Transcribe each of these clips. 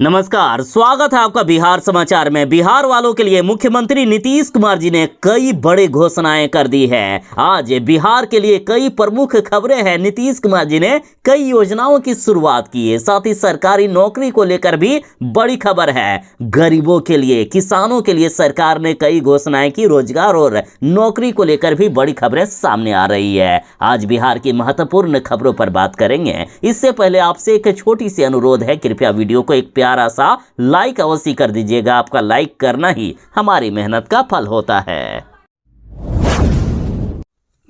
नमस्कार, स्वागत है आपका बिहार समाचार में। बिहार वालों के लिए मुख्यमंत्री नीतीश कुमार जी ने कई बड़ी घोषणाएं कर दी है। आज बिहार के लिए कई प्रमुख खबरें हैं। नीतीश कुमार जी ने कई योजनाओं की शुरुआत की है। साथ ही सरकारी नौकरी को लेकर भी बड़ी खबर है। गरीबों के लिए, किसानों के लिए सरकार ने कई घोषणाएं की। रोजगार और नौकरी को लेकर भी बड़ी खबरें सामने आ रही है। आज बिहार की महत्वपूर्ण खबरों पर बात करेंगे। इससे पहले आपसे एक छोटी सी अनुरोध है, कृपया वीडियो को एक प्यारा सा लाइक अवश्य कर दीजिएगा। आपका लाइक करना ही हमारी मेहनत का फल होता है।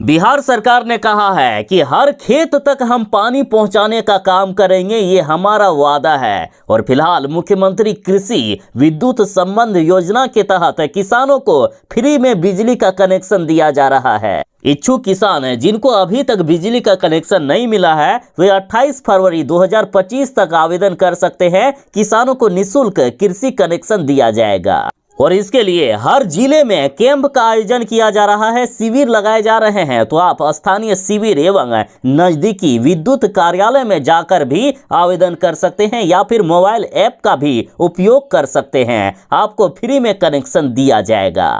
बिहार सरकार ने कहा है कि हर खेत तक हम पानी पहुंचाने का काम करेंगे, ये हमारा वादा है। और फिलहाल मुख्यमंत्री कृषि विद्युत संबंध योजना के तहत किसानों को फ्री में बिजली का कनेक्शन दिया जा रहा है। इच्छुक किसान हैं जिनको अभी तक बिजली का कनेक्शन नहीं मिला है, वे 28 फरवरी 2025 तक आवेदन कर सकते हैं। किसानों को निःशुल्क कृषि कनेक्शन दिया जाएगा और इसके लिए हर जिले में कैंप का आयोजन किया जा रहा है, शिविर लगाए जा रहे हैं। तो आप स्थानीय शिविर एवं नजदीकी विद्युत कार्यालय में जाकर भी आवेदन कर सकते हैं या फिर मोबाइल ऐप का भी उपयोग कर सकते हैं। आपको फ्री में कनेक्शन दिया जाएगा।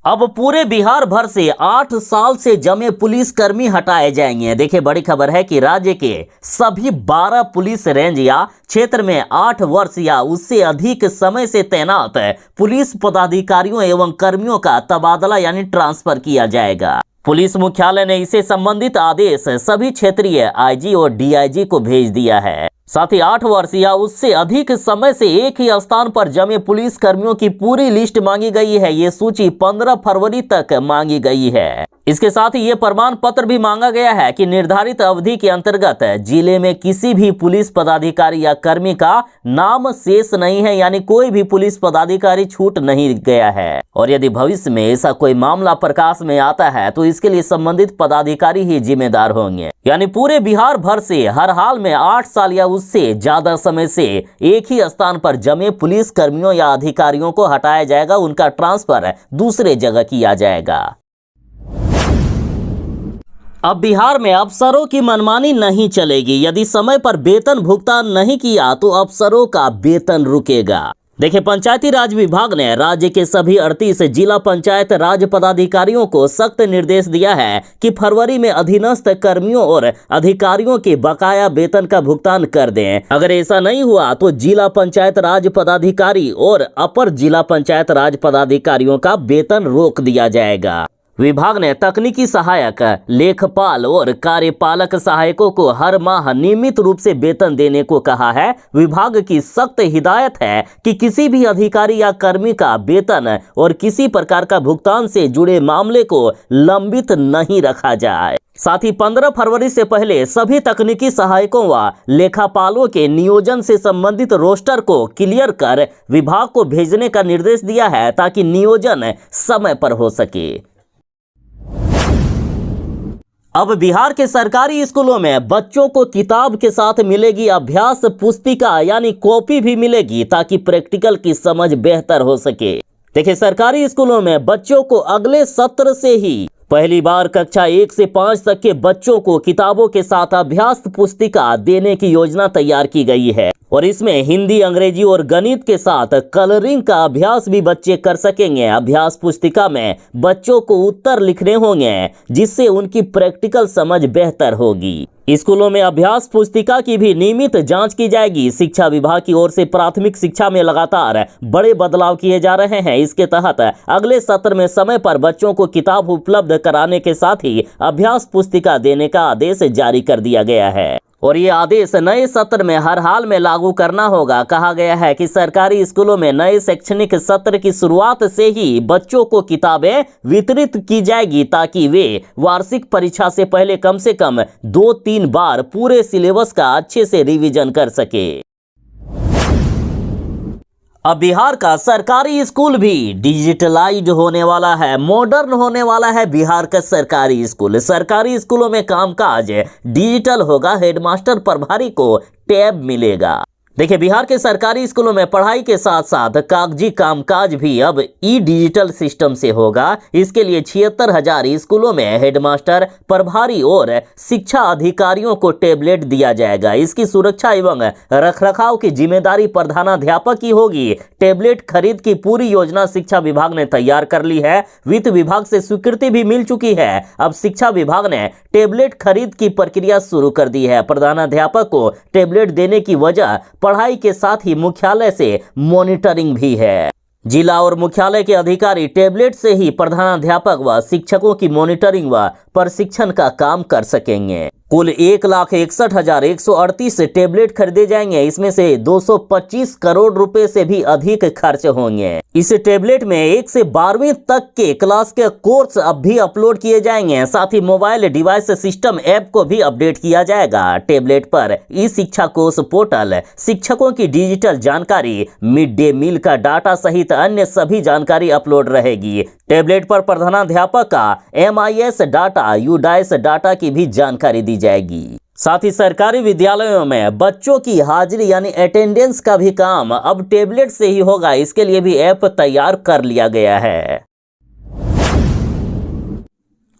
अब पूरे बिहार भर से 8 साल से जमे पुलिसकर्मी हटाए जाएंगे। देखिए, बड़ी खबर है कि राज्य के सभी 12 पुलिस रेंज या क्षेत्र में 8 वर्ष या उससे अधिक समय से तैनात पुलिस पदाधिकारियों एवं कर्मियों का तबादला यानी ट्रांसफर किया जाएगा। पुलिस मुख्यालय ने इसे संबंधित आदेश सभी क्षेत्रीय आईजी और डीआईजी को भेज दिया है। साथ ही 8 वर्ष या उससे अधिक समय से एक ही स्थान पर जमे पुलिस कर्मियों की पूरी लिस्ट मांगी गई है। ये सूची 15 फरवरी तक मांगी गई है। इसके साथ ही ये प्रमाण पत्र भी मांगा गया है कि निर्धारित अवधि के अंतर्गत जिले में किसी भी पुलिस पदाधिकारी या कर्मी का नाम शेष नहीं है, यानी कोई भी पुलिस पदाधिकारी छूट नहीं गया है। और यदि भविष्य में ऐसा कोई मामला प्रकाश में आता है तो इसके लिए संबंधित पदाधिकारी ही जिम्मेदार होंगे। यानी पूरे बिहार भर से हर हाल में 8 साल या उससे ज्यादा समय से एक ही स्थान पर जमे पुलिस कर्मियों या अधिकारियों को हटाया जाएगा, उनका ट्रांसफर दूसरे जगह किया जाएगा। अब बिहार में अफसरों की मनमानी नहीं चलेगी। यदि समय पर वेतन भुगतान नहीं किया तो अफसरों का वेतन रुकेगा। देखिए, पंचायती राज विभाग ने राज्य के सभी 38 जिला पंचायत राज पदाधिकारियों को सख्त निर्देश दिया है कि फरवरी में अधीनस्थ कर्मियों और अधिकारियों के बकाया वेतन का भुगतान कर दें। अगर ऐसा नहीं हुआ तो जिला पंचायत राज पदाधिकारी और अपर जिला पंचायत राज पदाधिकारियों का वेतन रोक दिया जाएगा। विभाग ने तकनीकी सहायक, लेखपाल और कार्यपालक सहायकों को हर माह नियमित रूप से वेतन देने को कहा है। विभाग की सख्त हिदायत है कि किसी भी अधिकारी या कर्मी का वेतन और किसी प्रकार का भुगतान से जुड़े मामले को लंबित नहीं रखा जाए। साथ ही 15 फरवरी से पहले सभी तकनीकी सहायकों व लेखापालों के नियोजन से संबंधित रोस्टर को क्लियर कर विभाग को भेजने का निर्देश दिया है ताकि नियोजन समय पर हो सके। अब बिहार के सरकारी स्कूलों में बच्चों को किताब के साथ मिलेगी अभ्यास पुस्तिका यानी कॉपी भी मिलेगी ताकि प्रैक्टिकल की समझ बेहतर हो सके। देखिए, सरकारी स्कूलों में बच्चों को अगले सत्र से ही पहली बार कक्षा 1 से 5 तक के बच्चों को किताबों के साथ अभ्यास पुस्तिका देने की योजना तैयार की गई है और इसमें हिंदी, अंग्रेजी और गणित के साथ कलरिंग का अभ्यास भी बच्चे कर सकेंगे। अभ्यास पुस्तिका में बच्चों को उत्तर लिखने होंगे जिससे उनकी प्रैक्टिकल समझ बेहतर होगी। स्कूलों में अभ्यास पुस्तिका की भी नियमित जांच की जाएगी। शिक्षा विभाग की ओर से प्राथमिक शिक्षा में लगातार बड़े बदलाव किए जा रहे हैं। इसके तहत अगले सत्र में समय पर बच्चों को किताब उपलब्ध कराने के साथ ही अभ्यास पुस्तिका देने का आदेश जारी कर दिया गया है और ये आदेश नए सत्र में हर हाल में लागू करना होगा। कहा गया है कि सरकारी स्कूलों में नए शैक्षणिक सत्र की शुरुआत से ही बच्चों को किताबें वितरित की जाएगी ताकि वे वार्षिक परीक्षा से पहले कम से कम 2-3 बार पूरे सिलेबस का अच्छे से रिवीजन कर सके। अब बिहार का सरकारी स्कूल भी डिजिटलाइज्ड होने वाला है, मॉडर्न होने वाला है। बिहार का सरकारी स्कूलों में कामकाज डिजिटल होगा। हेडमास्टर प्रभारी को टैब मिलेगा। देखिए, बिहार के सरकारी स्कूलों में पढ़ाई के साथ साथ कागजी कामकाज भी अब डिजिटल सिस्टम से होगा। इसके लिए 76,000 स्कूलों में हेडमास्टर, प्रभारी और शिक्षा अधिकारियों को टेबलेट दिया जाएगा। इसकी सुरक्षा एवं रखरखाव की जिम्मेदारी प्रधानाध्यापक की होगी। टेबलेट खरीद की पूरी योजना शिक्षा विभाग ने तैयार कर ली है। वित्त विभाग से स्वीकृति भी मिल चुकी है। अब शिक्षा विभाग ने टेबलेट खरीद की प्रक्रिया शुरू कर दी है। प्रधानाध्यापक को टेबलेट देने की वजह पढ़ाई के साथ ही मुख्यालय से मॉनिटरिंग भी है। जिला और मुख्यालय के अधिकारी टेबलेट से ही प्रधानाध्यापक व शिक्षकों की मॉनिटरिंग व प्रशिक्षण का काम कर सकेंगे। कुल 1,61,138 टेबलेट खरीदे जाएंगे। इसमें से 225 करोड़ रुपए से भी अधिक खर्च होंगे। इस टेबलेट में 1 से 12वीं तक के क्लास के कोर्स अब भी अपलोड किए जाएंगे। साथ ही मोबाइल डिवाइस सिस्टम ऐप को भी अपडेट किया जाएगा। टेबलेट पर ई शिक्षा कोष पोर्टल, शिक्षकों की डिजिटल जानकारी, मिड डे मील का डाटा सहित अन्य सभी जानकारी अपलोड रहेगी। टेबलेट पर प्रधानाध्यापक का MIS डाटा, UDAIS डाटा की भी जानकारी दी जाएगी। साथ ही सरकारी विद्यालयों में बच्चों की हाजिरी यानी अटेंडेंस का भी काम अब टेबलेट से ही होगा। इसके लिए भी ऐप तैयार कर लिया गया है।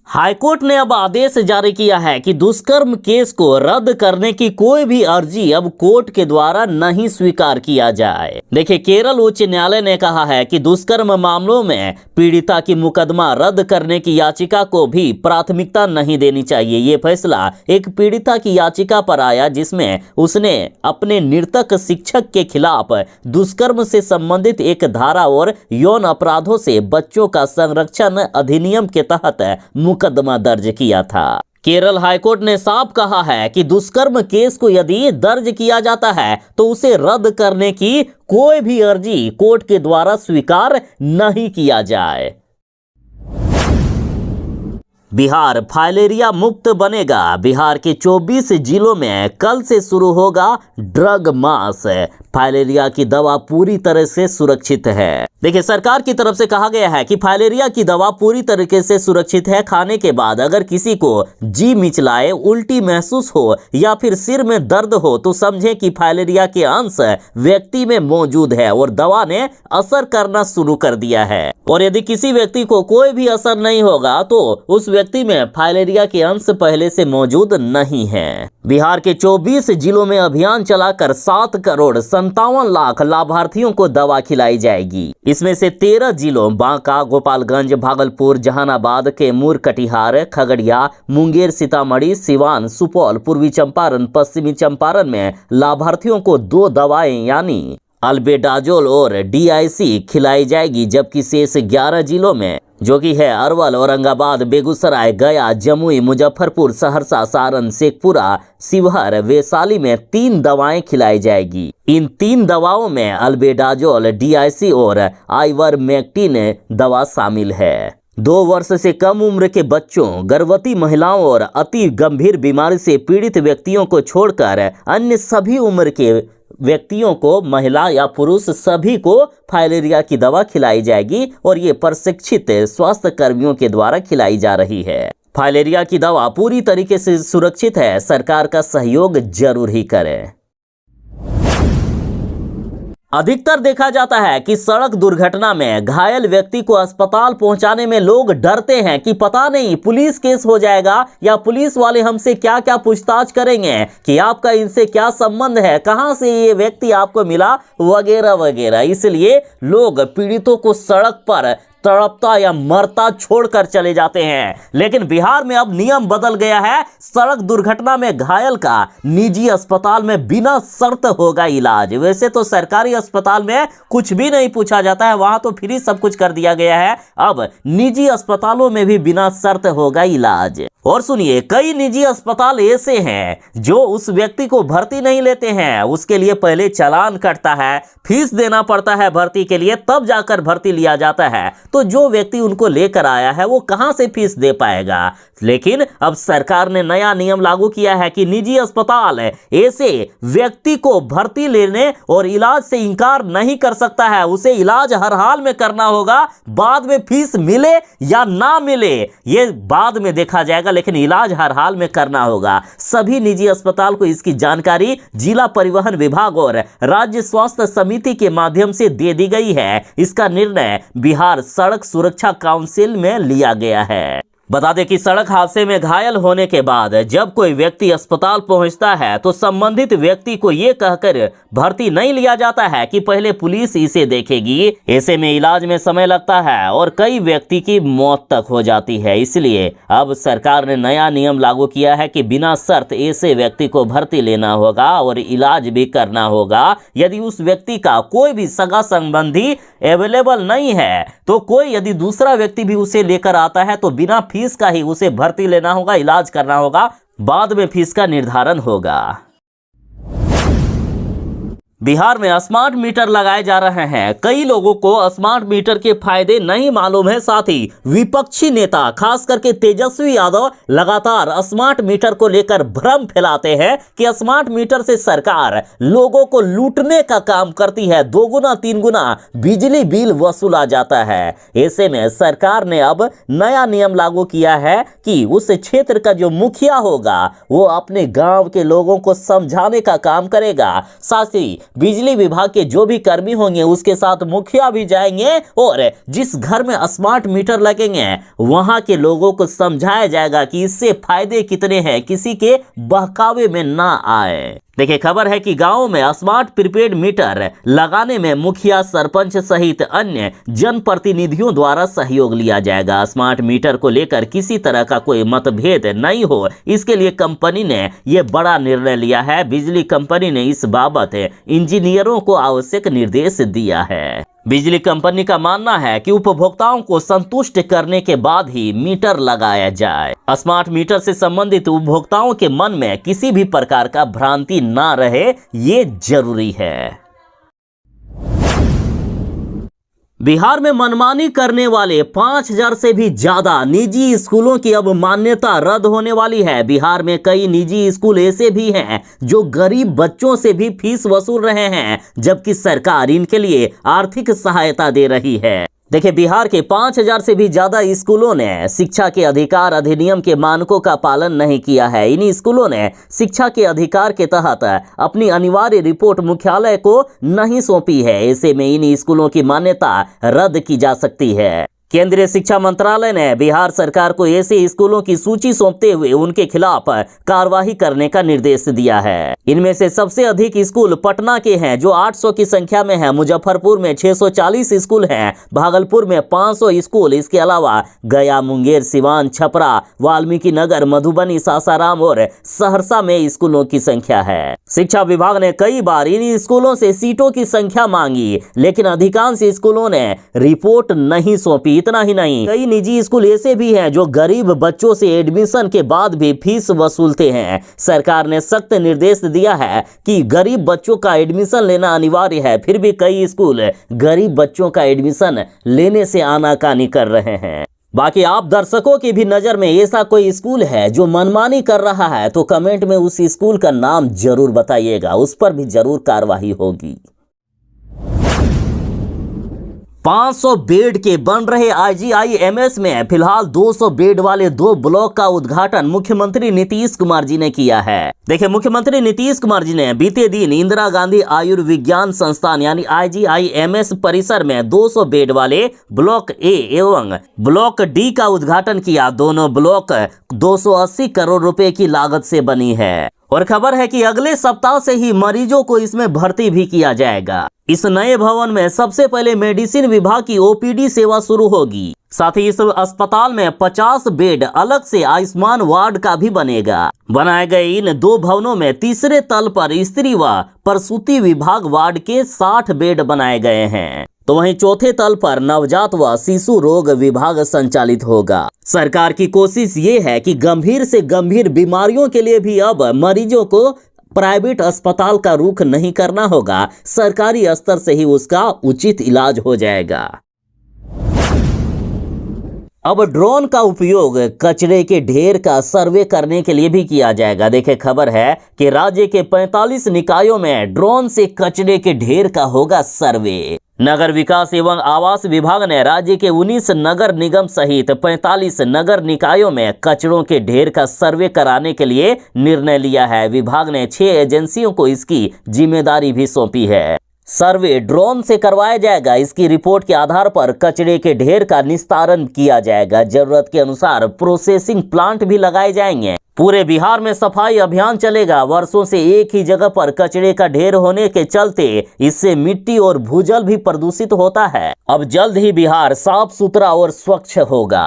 हाईकोर्ट ने अब आदेश जारी किया है कि दुष्कर्म केस को रद्द करने की कोई भी अर्जी अब कोर्ट के द्वारा नहीं स्वीकार किया जाए। देखिए, केरल उच्च न्यायालय ने कहा है कि दुष्कर्म मामलों में पीड़िता की मुकदमा रद्द करने की याचिका को भी प्राथमिकता नहीं देनी चाहिए। ये फैसला एक पीड़िता की याचिका पर आया जिसमें उसने अपने नृतक शिक्षक के खिलाफ दुष्कर्म से संबंधित एक धारा और यौन अपराधों से बच्चों का संरक्षण अधिनियम के तहत मुकदमा दर्ज किया था। केरल हाईकोर्ट ने साफ कहा है कि दुष्कर्म केस को यदि दर्ज किया जाता है तो उसे रद्द करने की कोई भी अर्जी कोर्ट के द्वारा स्वीकार नहीं किया जाए। बिहार फाइलेरिया मुक्त बनेगा। बिहार के 24 जिलों में कल से शुरू होगा ड्रग मास। फाइलेरिया की दवा पूरी तरह से सुरक्षित है। देखिए, सरकार की तरफ से कहा गया है कि फाइलेरिया की दवा पूरी तरीके से सुरक्षित है। खाने के बाद अगर किसी को जी मिचलाए, उल्टी महसूस हो या फिर सिर में दर्द हो तो समझें कि फाइलेरिया के अंश व्यक्ति में मौजूद है और दवा ने असर करना शुरू कर दिया है। और यदि किसी व्यक्ति को कोई भी असर नहीं होगा तो उस व्यक्ति में फाइलेरिया के अंश पहले से मौजूद नहीं है। बिहार के 24 जिलों में अभियान चलाकर 7,57,00,000 लाभार्थियों को दवा खिलाई जाएगी। इसमें से 13 जिलों बांका, गोपालगंज, भागलपुर, जहानाबाद, कैमूर, कटिहार, खगड़िया, मुंगेर, सीतामढ़ी, सिवान, सुपौल, पूर्वी चंपारण, पश्चिमी चंपारण में लाभार्थियों को 2 दवाएं यानी अल्बेंडाजोल और DIC खिलाई जाएगी। जबकि शेष 11 जिलों में जो कि है अरवल, औरंगाबाद, बेगूसराय, गया, जमुई, मुजफ्फरपुर, सहरसा, सारण, शेखपुरा, शिवहर, वैशाली में 3 दवाएं खिलाई जाएगी। इन 3 दवाओं में अल्बेंडाजोल, DIC और आइवरमेक्टिन दवा शामिल है। 2 वर्ष से कम उम्र के बच्चों, गर्भवती महिलाओं और अति गंभीर बीमारी से पीड़ित व्यक्तियों को छोड़कर अन्य सभी उम्र के व्यक्तियों को, महिला या पुरुष सभी को फाइलेरिया की दवा खिलाई जाएगी और ये प्रशिक्षित स्वास्थ्य कर्मियों के द्वारा खिलाई जा रही है। फाइलेरिया की दवा पूरी तरीके से सुरक्षित है। सरकार का सहयोग जरूर ही करें। अधिकतर देखा जाता है कि सड़क दुर्घटना में घायल व्यक्ति को अस्पताल पहुंचाने में लोग डरते हैं कि पता नहीं पुलिस केस हो जाएगा या पुलिस वाले हमसे क्या क्या पूछताछ करेंगे कि आपका इनसे क्या संबंध है, कहां से ये व्यक्ति आपको मिला, वगैरह वगैरह। इसलिए लोग पीड़ितों को सड़क पर तड़पता या मरता छोड़कर चले जाते हैं। लेकिन बिहार में अब नियम बदल गया है। सड़क दुर्घटना में घायल का निजी अस्पताल में बिना शर्त होगा इलाज। वैसे तो सरकारी अस्पताल में कुछ भी नहीं पूछा जाता है, वहां तो फ्री सब कुछ कर दिया गया है। अब निजी अस्पतालों में भी बिना शर्त होगा इलाज। और सुनिए, कई निजी अस्पताल ऐसे हैं जो उस व्यक्ति को भर्ती नहीं लेते हैं। उसके लिए पहले चालान कटता है, फीस देना पड़ता है भर्ती के लिए, तब जाकर भर्ती लिया जाता है। तो जो व्यक्ति उनको लेकर आया है वो कहां से फीस दे पाएगा। लेकिन अब सरकार ने नया नियम लागू किया है कि निजी अस्पताल ऐसे व्यक्ति को भर्ती लेने और इलाज से इनकार नहीं कर सकता है। उसे इलाज हर हाल में करना होगा। बाद में फीस मिले या ना मिले ये बाद में देखा जाएगा, लेकिन इलाज हर हाल में करना होगा। सभी निजी अस्पताल को इसकी जानकारी जिला परिवहन विभाग और राज्य स्वास्थ्य समिति के माध्यम से दे दी गई है। इसका निर्णय बिहार सड़क सुरक्षा काउंसिल में लिया गया है। बता दें कि सड़क हादसे में घायल होने के बाद जब कोई व्यक्ति अस्पताल पहुंचता है तो संबंधित व्यक्ति को ये कहकर भर्ती नहीं लिया जाता है कि पहले पुलिस इसे देखेगी। ऐसे में इलाज में समय लगता है और कई व्यक्ति की मौत तक हो जाती है। इसलिए अब सरकार ने नया नियम लागू किया है कि बिना शर्त ऐसे व्यक्ति को भर्ती लेना होगा और इलाज भी करना होगा। यदि उस व्यक्ति का कोई भी सगा संबंधी अवेलेबल नहीं है तो कोई यदि दूसरा व्यक्ति भी उसे लेकर आता है तो बिना फीस का ही उसे भर्ती लेना होगा, इलाज करना होगा, बाद में फीस का निर्धारण होगा। बिहार में स्मार्ट मीटर लगाए जा रहे हैं। कई लोगों को स्मार्ट मीटर के फायदे नहीं मालूम है। साथ ही विपक्षी नेता खास करके तेजस्वी यादव लगातार स्मार्ट मीटर को लेकर भ्रम फैलाते हैं कि स्मार्ट मीटर से सरकार लोगों को लूटने का काम करती है, 2 गुना 3 गुना बिजली बिल वसूला जाता है। ऐसे में सरकार ने अब नया नियम लागू किया है कि उस क्षेत्र का जो मुखिया होगा वो अपने गाँव के लोगों को समझाने का काम करेगा। साथ ही बिजली विभाग के जो भी कर्मी होंगे उसके साथ मुखिया भी जाएंगे और जिस घर में स्मार्ट मीटर लगेंगे वहां के लोगों को समझाया जाएगा कि इससे फायदे कितने हैं, किसी के बहकावे में ना आए। देखिए, खबर है कि गांवों में स्मार्ट प्रीपेड मीटर लगाने में मुखिया, सरपंच सहित अन्य जनप्रतिनिधियों द्वारा सहयोग लिया जाएगा। स्मार्ट मीटर को लेकर किसी तरह का कोई मतभेद नहीं हो, इसके लिए कंपनी ने यह बड़ा निर्णय लिया है। बिजली कंपनी ने इस बाबत इंजीनियरों को आवश्यक निर्देश दिया है। बिजली कंपनी का मानना है कि उपभोक्ताओं को संतुष्ट करने के बाद ही मीटर लगाया जाए। स्मार्ट मीटर से संबंधित उपभोक्ताओं के मन में किसी भी प्रकार का भ्रांति ना रहे, ये जरूरी है। बिहार में मनमानी करने वाले 5000 से भी ज्यादा निजी स्कूलों की अब मान्यता रद्द होने वाली है। बिहार में कई निजी स्कूल ऐसे भी हैं जो गरीब बच्चों से भी फीस वसूल रहे हैं, जबकि सरकार इनके लिए आर्थिक सहायता दे रही है। देखिए, बिहार के 5000 से भी ज्यादा स्कूलों ने शिक्षा के अधिकार अधिनियम के मानकों का पालन नहीं किया है। इन स्कूलों ने शिक्षा के अधिकार के तहत अपनी अनिवार्य रिपोर्ट मुख्यालय को नहीं सौंपी है। ऐसे में इन स्कूलों की मान्यता रद्द की जा सकती है। केंद्रीय शिक्षा मंत्रालय ने बिहार सरकार को ऐसे स्कूलों की सूची सौंपते हुए उनके खिलाफ कार्रवाई करने का निर्देश दिया है। इनमें से सबसे अधिक स्कूल पटना के हैं जो 800 की संख्या में है। मुजफ्फरपुर में 640 स्कूल हैं, भागलपुर में 500 स्कूल। इसके अलावा गया, मुंगेर, सिवान, छपरा, वाल्मीकि नगर, मधुबनी, सासाराम और सहरसा में स्कूलों की संख्या है। शिक्षा विभाग ने कई बार इन स्कूलों से सीटों की संख्या मांगी, लेकिन अधिकांश स्कूलों ने रिपोर्ट नहीं सौंपी। इतना ही नहीं, कई निजी स्कूल ऐसे भी हैं जो गरीब बच्चों से एडमिशन के बाद भी फीस वसूलते हैं। सरकार ने सख्त निर्देश दिया है कि गरीब बच्चों का एडमिशन लेना अनिवार्य है, फिर भी कई स्कूल गरीब बच्चों का एडमिशन लेने से आनाकानी कर रहे हैं। बाकी आप दर्शकों की भी नज़र में ऐसा कोई स्कूल है जो मनमानी कर रहा है तो कमेंट में उस स्कूल का नाम जरूर बताइएगा, उस पर भी जरूर कार्रवाई होगी। 500 बेड के बन रहे IGIMS में फिलहाल 200 बेड वाले 2 ब्लॉक का उद्घाटन मुख्यमंत्री नीतीश कुमार जी ने किया है। देखिए, मुख्यमंत्री नीतीश कुमार जी ने बीते दिन इंदिरा गांधी आयुर्विज्ञान संस्थान यानी IGIMS परिसर में 200 बेड वाले ब्लॉक ए एवं ब्लॉक डी का उद्घाटन किया। दोनों ब्लॉक 280 करोड़ रुपए की लागत से बनी है और खबर है कि अगले सप्ताह से ही मरीजों को इसमें भर्ती भी किया जाएगा। इस नए भवन में सबसे पहले मेडिसिन विभाग की OPD सेवा शुरू होगी। साथ ही इस अस्पताल में 50 बेड अलग से आयुष्मान वार्ड का भी बनेगा। बनाए गए इन 2 भवनों में तीसरे तल पर स्त्री व प्रसूति विभाग वार्ड के 60 बेड बनाए गए हैं, तो वहीं चौथे तल पर नवजात व शिशु रोग विभाग संचालित होगा। सरकार की कोशिश ये है कि गंभीर से गंभीर बीमारियों के लिए भी अब मरीजों को प्राइवेट अस्पताल का रुख नहीं करना होगा, सरकारी स्तर से ही उसका उचित इलाज हो जाएगा। अब ड्रोन का उपयोग कचरे के ढेर का सर्वे करने के लिए भी किया जाएगा। देखिए, खबर है कि राज्य के 45 निकायों में ड्रोन से कचरे के ढेर का होगा सर्वे। नगर विकास एवं आवास विभाग ने राज्य के 19 नगर निगम सहित 45 नगर निकायों में कचरों के ढेर का सर्वे कराने के लिए निर्णय लिया है। विभाग ने 6 एजेंसियों को इसकी जिम्मेदारी भी सौंपी है। सर्वे ड्रोन से करवाया जाएगा। इसकी रिपोर्ट के आधार पर कचरे के ढेर का निस्तारण किया जाएगा। जरूरत के अनुसार प्रोसेसिंग प्लांट भी लगाए जाएंगे। पूरे बिहार में सफाई अभियान चलेगा। वर्षों से एक ही जगह पर कचरे का ढेर होने के चलते इससे मिट्टी और भूजल भी प्रदूषित होता है। अब जल्द ही बिहार साफ सुथरा और स्वच्छ होगा।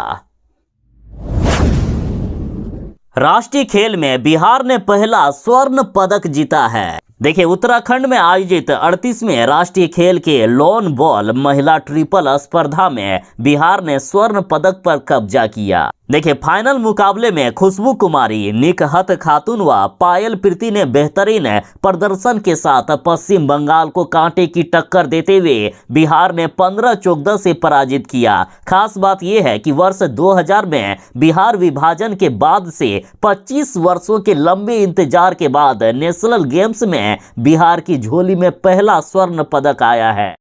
राष्ट्रीय खेल में बिहार ने पहला स्वर्ण पदक जीता है। देखिए, उत्तराखंड में आयोजित 38वें राष्ट्रीय खेल के लॉन बॉल महिला ट्रिपल स्पर्धा में बिहार ने स्वर्ण पदक पर कब्जा किया। देखिए, फाइनल मुकाबले में खुशबू कुमारी, निकहत खातून व पायल प्रीति ने बेहतरीन प्रदर्शन के साथ पश्चिम बंगाल को कांटे की टक्कर देते हुए बिहार ने 15-14 से पराजित किया। खास बात यह है कि वर्ष 2000 में बिहार विभाजन के बाद से 25 वर्षों के लंबे इंतजार के बाद नेशनल गेम्स में बिहार की झोली में पहला स्वर्ण पदक आया है।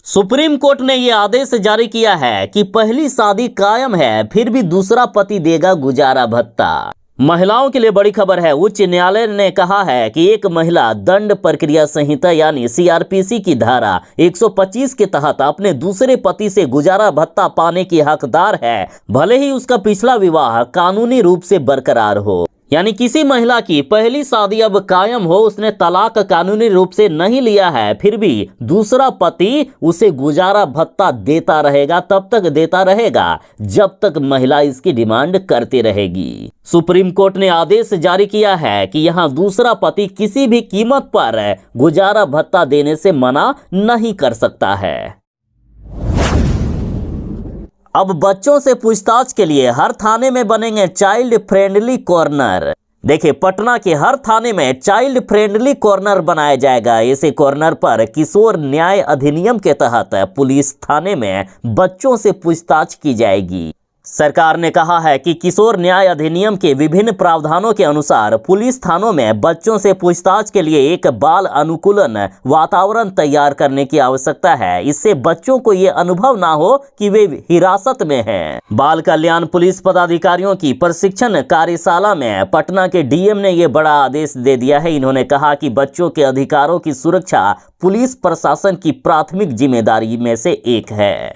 सुप्रीम कोर्ट ने यह आदेश जारी किया है कि पहली शादी कायम है, फिर भी दूसरा पति देगा गुजारा भत्ता। महिलाओं के लिए बड़ी खबर है। उच्च न्यायालय ने कहा है कि एक महिला दंड प्रक्रिया संहिता यानी सीआरपीसी की धारा 125 के तहत अपने दूसरे पति से गुजारा भत्ता पाने की हकदार है, भले ही उसका पिछला विवाह कानूनी रूप से बरकरार हो। यानी किसी महिला की पहली शादी अब कायम हो, उसने तलाक कानूनी रूप से नहीं लिया है, फिर भी दूसरा पति उसे गुजारा भत्ता देता रहेगा, तब तक देता रहेगा जब तक महिला इसकी डिमांड करती रहेगी। सुप्रीम कोर्ट ने आदेश जारी किया है कि यहां दूसरा पति किसी भी कीमत पर गुजारा भत्ता देने से मना नहीं कर सकता है। अब बच्चों से पूछताछ के लिए हर थाने में बनेंगे चाइल्ड फ्रेंडली कॉर्नर। देखिए, पटना के हर थाने में चाइल्ड फ्रेंडली कॉर्नर बनाया जाएगा। ऐसे कॉर्नर पर किशोर न्याय अधिनियम के तहत पुलिस थाने में बच्चों से पूछताछ की जाएगी। सरकार ने कहा है कि किशोर न्याय अधिनियम के विभिन्न प्रावधानों के अनुसार पुलिस थानों में बच्चों से पूछताछ के लिए एक बाल अनुकूलन वातावरण तैयार करने की आवश्यकता है। इससे बच्चों को ये अनुभव ना हो कि वे हिरासत में हैं। बाल कल्याण पुलिस पदाधिकारियों की प्रशिक्षण कार्यशाला में पटना के डीएम ने ये बड़ा आदेश दे दिया है। इन्होंने कहा कि बच्चों के अधिकारों की सुरक्षा पुलिस प्रशासन की प्राथमिक जिम्मेदारी में से एक है।